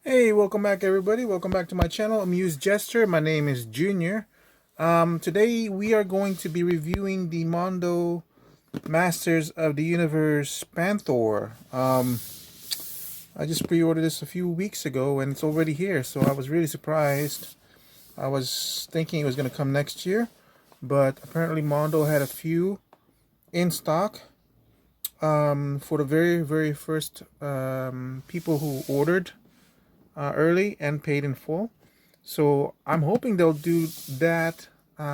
Hey, welcome back everybody. Welcome back to my channel, Amused Jester. My name is Junior. Today we are going to be reviewing the Mondo Masters of the Universe Panthor. I just pre-ordered this a few weeks ago and it's already here, so I was really surprised. I was thinking it was going to come next year, but apparently Mondo had a few in stock for the very first people who ordered early and paid in full. So I'm hoping they'll do that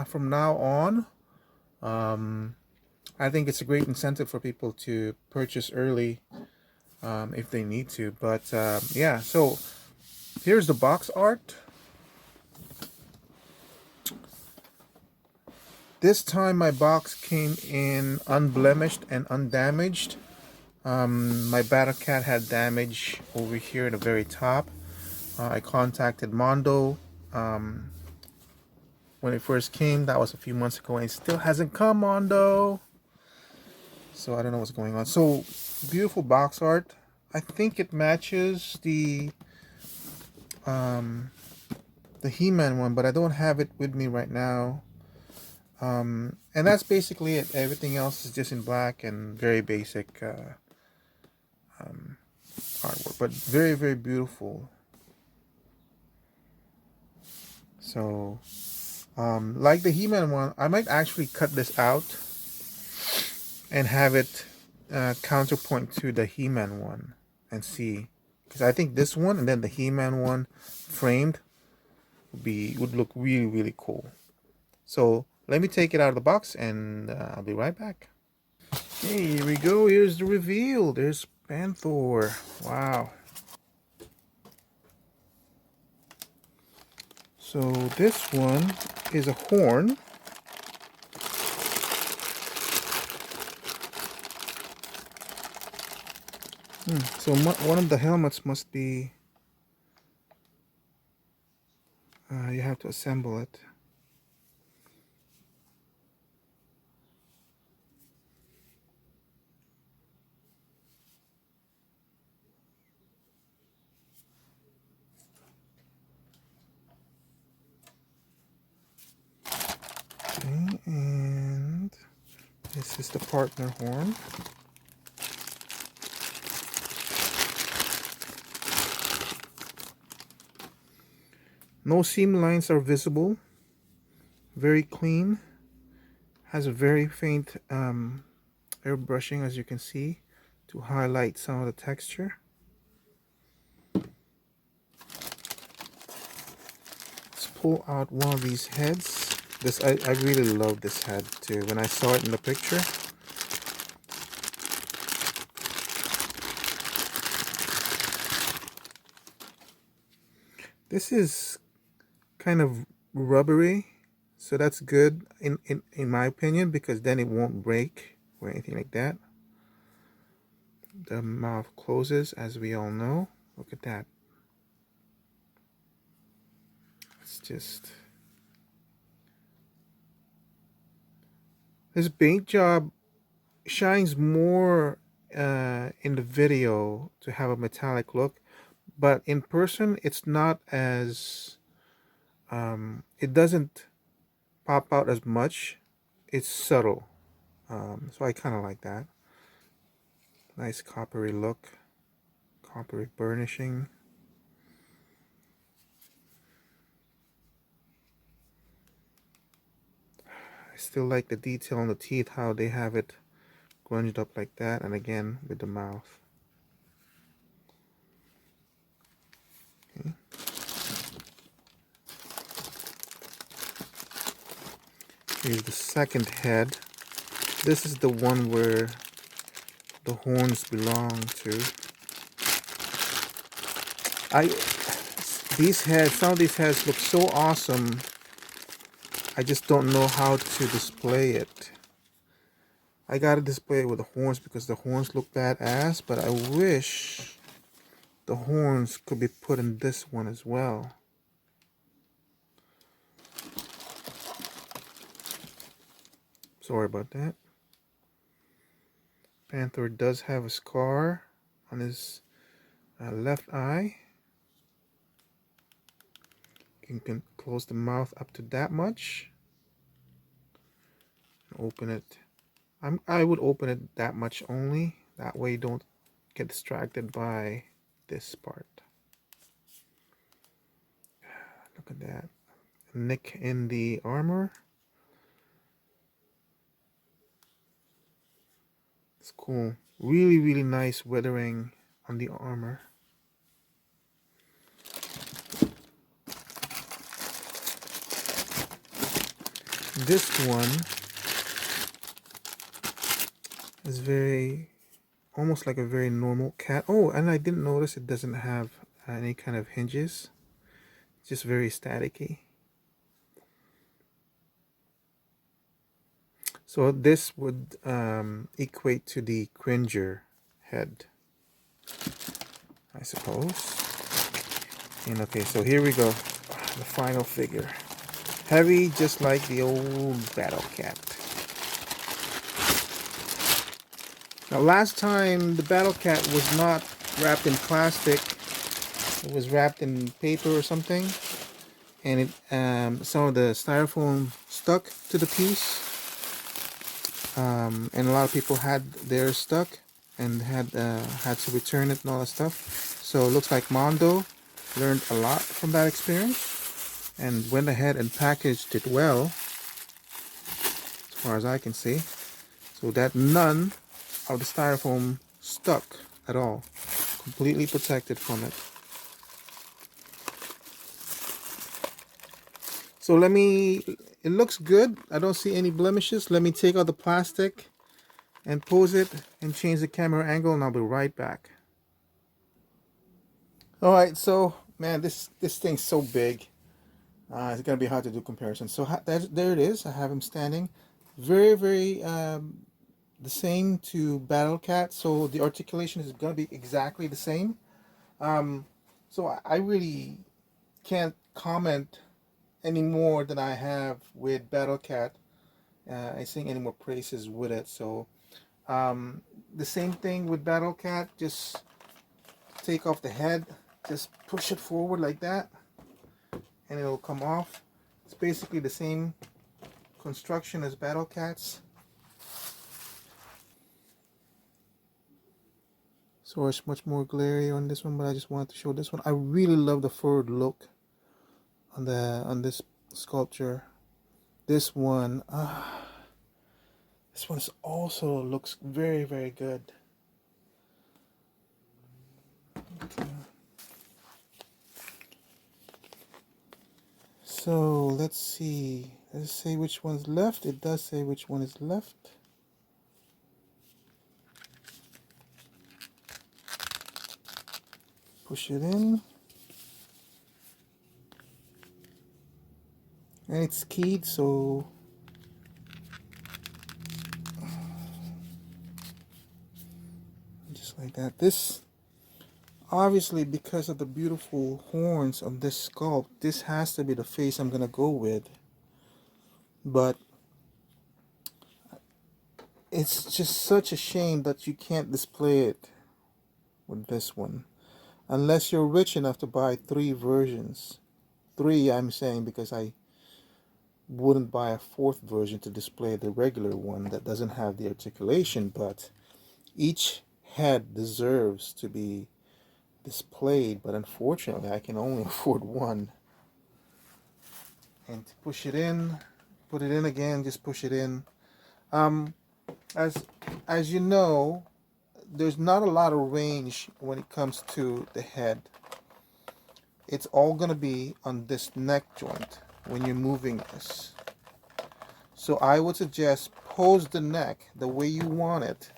from now on. Um, I think it's a great incentive for people to purchase early if they need to. But yeah, so here's the box art. This time my box came in unblemished and undamaged. My Battle Cat had damage over here at the very top. I contacted Mondo when it first came. That was a few months ago and it still hasn't come, Mondo. So I don't know what's going on. So beautiful box art. I think it matches um, the He-Man one, but I don't have it with me right now. And that's basically it. Everything else is just in black and very basic artwork, but very beautiful. So like the He-Man one, I might actually cut this out and have it counterpoint to the He-Man one and see, because I think this one and then the He-Man one framed would look really cool. So let me take it out of the box and I'll be right back. Hey, here we go. Here's the reveal. There's Panthor. Wow. So this one is a horn. So one of the helmets must be, you have to assemble it. Okay, and this is the partner horn. No seam lines are visible. Very clean. Has a very faint airbrushing, as you can see, to highlight some of the texture. Let's pull out one of these heads. I really love this head too. When I saw it in the picture, this is kind of rubbery, so that's good in my opinion, because then it won't break or anything like that. The mouth closes, as we all know. Look at that. It's just, this paint job shines more in the video to have a metallic look, but in person it's not as it doesn't pop out as much. It's subtle, so I kind of like that. Nice coppery look, coppery burnishing. I still like the detail on the teeth, how they have it grunged up like that, and again with the mouth. Okay. Here's the second head. This is the one where the horns belong to. Some of these heads look so awesome. I just don't know how to display it. I gotta display it with the horns because the horns look badass, but I wish the horns could be put in this one as well. Sorry about that. Panthor does have a scar on his left eye. You can close the mouth up to that much. Open it. I would open it that much only. That way you don't get distracted by this part. Look at that. Nick in the armor. It's cool. Really, really nice weathering on the armor. This one is very, almost like a very normal cat. Oh, and I didn't notice it doesn't have any kind of hinges. It's just very staticky. So this would equate to the Cringer head, I suppose. And okay, so here we go. The final figure. Heavy, just like the old Battle Cat. Now last time the Battle Cat was not wrapped in plastic. It was wrapped in paper or something. And it, some of the styrofoam stuck to the piece. And a lot of people had theirs stuck and had to return it and all that stuff. So it looks like Mondo learned a lot from that experience and went ahead and packaged it well, as far as I can see, so that none of the styrofoam stuck at all, completely protected from it. So it looks good. I don't see any blemishes. Let me take out the plastic and pose it and change the camera angle, and I'll be right back. All right, so man, this thing's so big. It's gonna be hard to do comparison. So there it is. I have him standing, very, very the same to Battle Cat. So the articulation is gonna be exactly the same. So I really can't comment any more than I have with Battle Cat. I sing any more praises with it. So the same thing with Battle Cat. Just take off the head, just push it forward like that, and it'll come off. It's basically the same construction as Battle Cats. So it's much more glary on this one, but I just wanted to show this one. I really love the forward look on this sculpture. This one also looks very, very good. Okay. So let's see. Let's say which one's left. It does say which one is left. Push it in. And it's keyed, so just like that. This, obviously, because of the beautiful horns of this sculpt, this has to be the face I'm gonna go with. But it's just such a shame that you can't display it with this one, unless you're rich enough to buy 3 versions. 3, I'm saying, because I wouldn't buy a 4th version to display the regular one that doesn't have the articulation. But each head deserves to be displayed, but unfortunately I can only afford one. And to push it in, put it in again, just push it in. As you know, there's not a lot of range when it comes to the head. It's all gonna be on this neck joint when you're moving this. So I would suggest pose the neck the way you want it.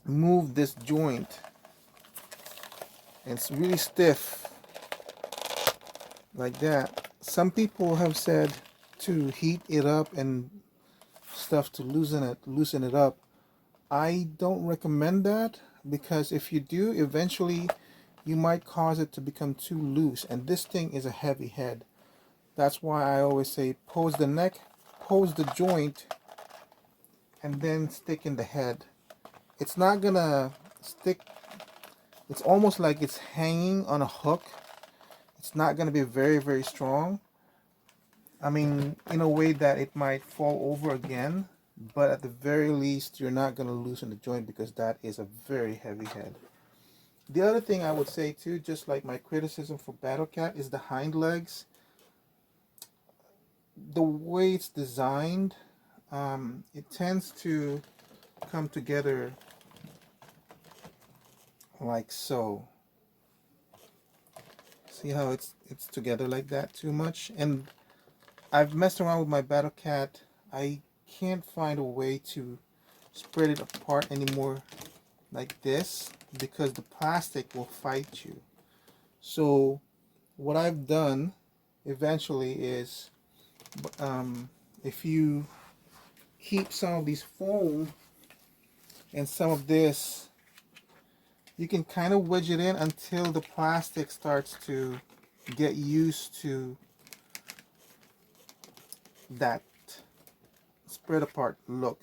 Move this joint. And it's really stiff like that. Some people have said to heat it up and stuff to loosen it up. I don't recommend that, because if you do, eventually you might cause it to become too loose, and this thing is a heavy head. That's why I always say pose the neck, pose the joint, and then stick in the head. It's not gonna stick. It's almost like it's hanging on a hook. It's not going to be very, very strong. I mean, in a way that it might fall over again, but at the very least, you're not going to loosen the joint because that is a very heavy head. The other thing I would say too, just like my criticism for Battle Cat, is the hind legs. The way it's designed, it tends to come together like so. See how it's together like that too much? And I've messed around with my Battle Cat. I can't find a way to spread it apart anymore like this because the plastic will fight you. So what I've done eventually is, if you keep some of these foam and some of this, you can kind of wedge it in until the plastic starts to get used to that spread apart look,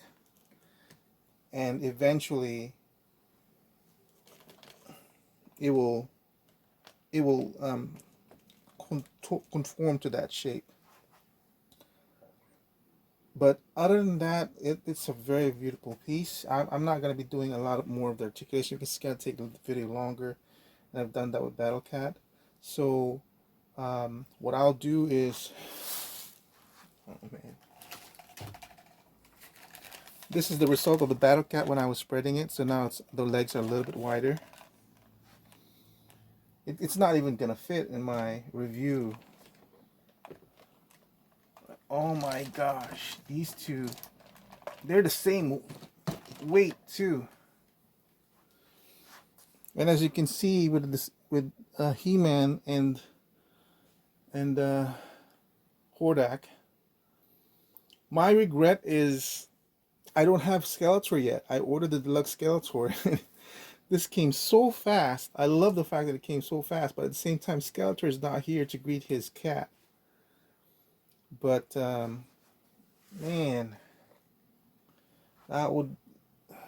and eventually it will conform to that shape. But other than that, it's a very beautiful piece. I'm not going to be doing a lot more of the articulation because it's going to take the video longer, and I've done that with Battle Cat. So what I'll do is, oh man, this is the result of the Battle Cat when I was spreading it. So now the legs are a little bit wider. It's not even going to fit in my review. Oh my gosh, these two, they're the same weight too. And as you can see with this, with He-Man and Hordak, my regret is I don't have Skeletor yet. I ordered the deluxe Skeletor. This came so fast. I love the fact that it came so fast, but at the same time, Skeletor is not here to greet his cat. But man, that would, look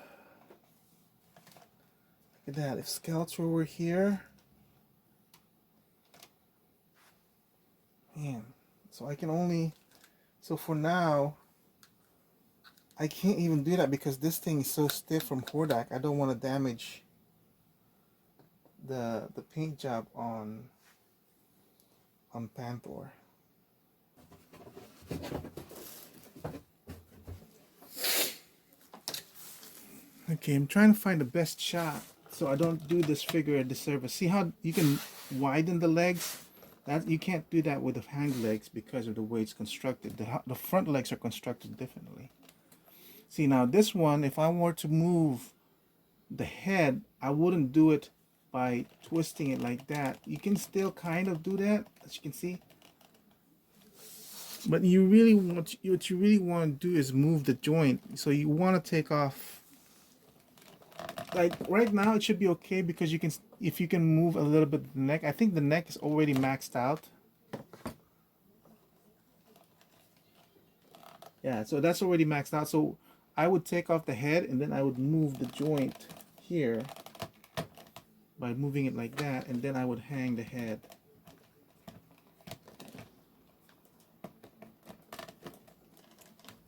at that. If Skeletor were here, man. So I can only, so for now, I can't even do that because this thing is so stiff from Hordak. I don't want to damage the paint job on Panthor. Okay, I'm trying to find the best shot so I don't do this figure a disservice. See how you can widen the legs? That you can't do that with the hind legs because of the way it's constructed. The front legs are constructed differently. See, now this one, if I were to move the head, I wouldn't do it by twisting it like that. You can still kind of do that, as you can see. But you really want, what you really want to do is move the joint. So you want to take off, like right now it should be okay because you can, if you can move a little bit the neck. I think the neck is already maxed out. Yeah, so that's already maxed out. So I would take off the head and then I would move the joint here by moving it like that, and then I would hang the head.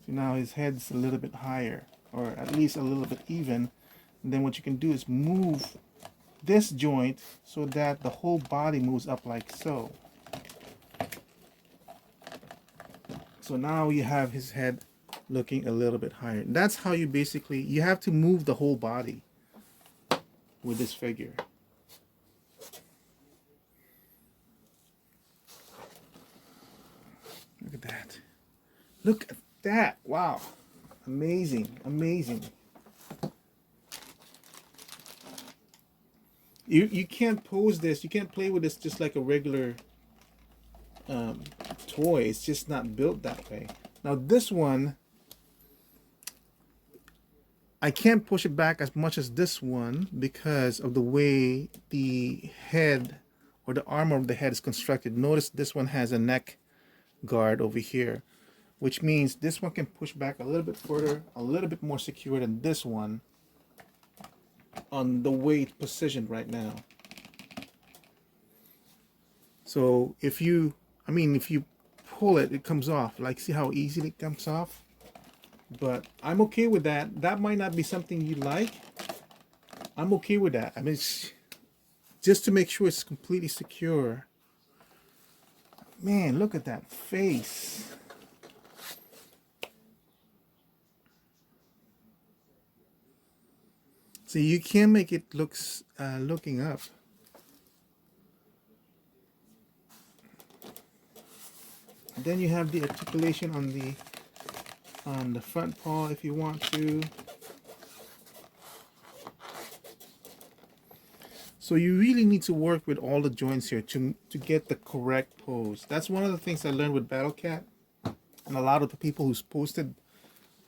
So now his head's a little bit higher, or at least a little bit even. And then what you can do is move this joint so that the whole body moves up like so. So now you have his head looking a little bit higher. And that's how you basically, you have to move the whole body with this figure. Look at that. Look at that. Wow. Amazing. Amazing. You can't pose this. You can't play with this just like a regular toy. It's just not built that way. Now this one, I can't push it back as much as this one because of the way the head or the armor of the head is constructed. Notice this one has a neck guard over here, which means this one can push back a little bit further, a little bit more secure than this one on the way it's positioned right now. So if you, if you pull it, it comes off. Like, see how easily it comes off? But I'm okay with that. That might not be something you like. I'm okay with that. I mean, it's just to make sure it's completely secure. Man, look at that face. See, you can make it looks looking up. Then you have the articulation on the front paw if you want to. So you really need to work with all the joints here to get the correct pose. That's one of the things I learned with Battle Cat, and a lot of the people who's posted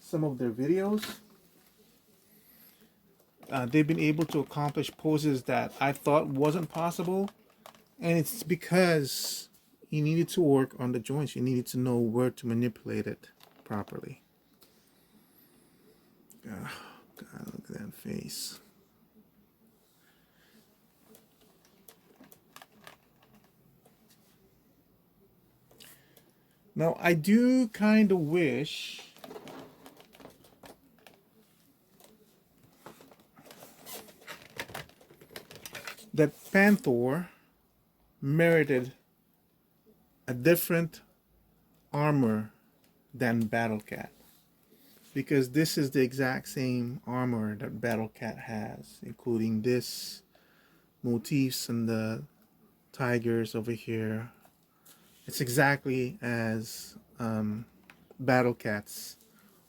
some of their videos. They've been able to accomplish poses that I thought wasn't possible, and it's because you needed to work on the joints. You needed to know where to manipulate it properly. Oh, God, look at that face. Now, I do kind of wish that Panthor merited a different armor than Battle Cat, because this is the exact same armor that Battle Cat has, including this motifs and the tigers over here. It's exactly as Battle Cat's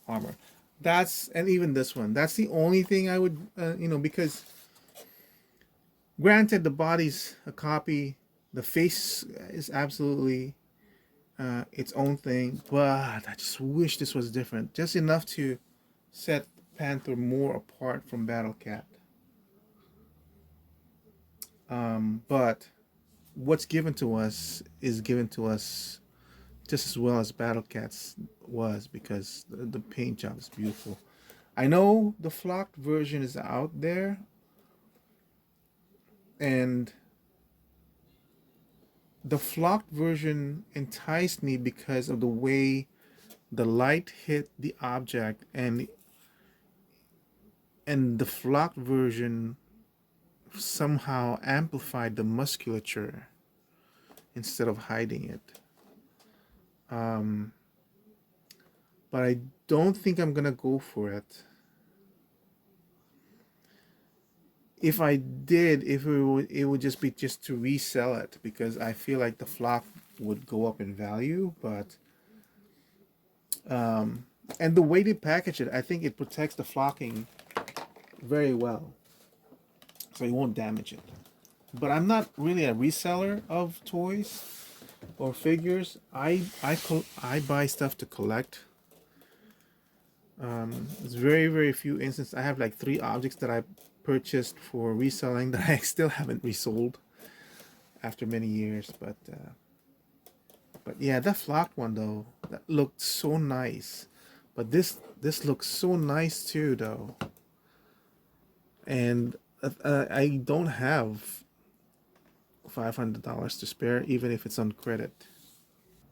armor. And even this one. That's the only thing I would, because granted the body's a copy, the face is absolutely its own thing, but I just wish this was different. Just enough to set Panthor more apart from Battle Cat. But what's given to us is given to us just as well as Battle Cat's was, because the paint job is beautiful. I know the flocked version is out there, and the flocked version enticed me because of the way the light hit the object, and the flocked version somehow amplified the musculature instead of hiding it. But I don't think I'm gonna go for it. If I did, if it would just be just to resell it, because I feel like the flock would go up in value. But and the way they package it, I think it protects the flocking very well, so it won't damage it. But I'm not really a reseller of toys or figures. I buy stuff to collect. It's very few instances. I have like 3 objects that I purchased for reselling that I still haven't resold after many years. But yeah, that flocked one though, that looked so nice. But this looks so nice too though. And I don't have $500 to spare, even if it's on credit.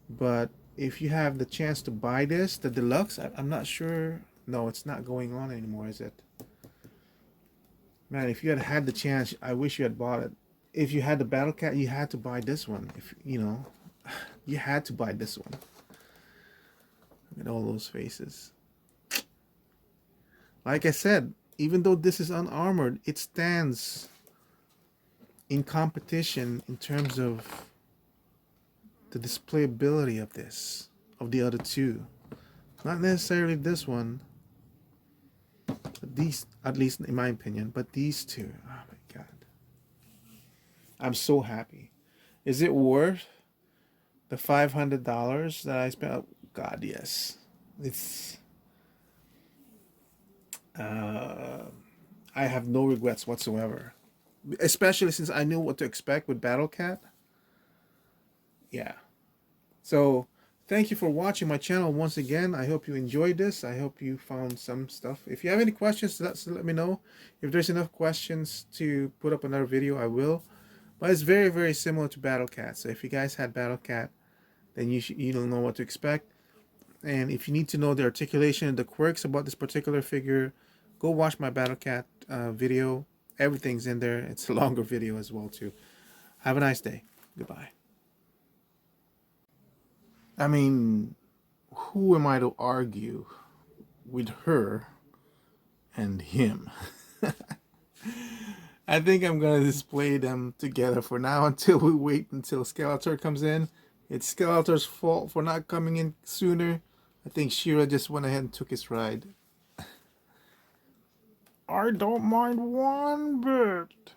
But if you have the chance to buy this, the deluxe, I'm not sure. No, it's not going on anymore, is it? Man, if you had the chance, I wish you had bought it. If you had the Battle Cat, you had to buy this one. If you had to buy this one. Look at all those faces. Like I said, even though this is unarmored, it stands in competition in terms of the displayability of the other two. Not necessarily this one, but these, at least in my opinion, but these two. Oh my God. I'm so happy. Is it worth the $500 that I spent? Oh, God, yes. It's I have no regrets whatsoever, especially since I knew what to expect with Battle Cat. Yeah. So thank you for watching my channel once again. I hope you enjoyed this. I hope you found some stuff. If you have any questions, let me know. If there's enough questions to put up another video, I will. But it's very, very similar to Battle Cat. So if you guys had Battle Cat, then you don't know what to expect. And if you need to know the articulation and the quirks about this particular figure, go watch my Battle Cat video. Everything's in there. It's a longer video as well too. Have a nice day. Goodbye. I mean, who am I to argue with her and him? I think I'm gonna display them together for now until we wait until Skeletor comes in. It's Skeletor's fault for not coming in sooner. I think She-Ra just went ahead and took his ride. I don't mind one bit.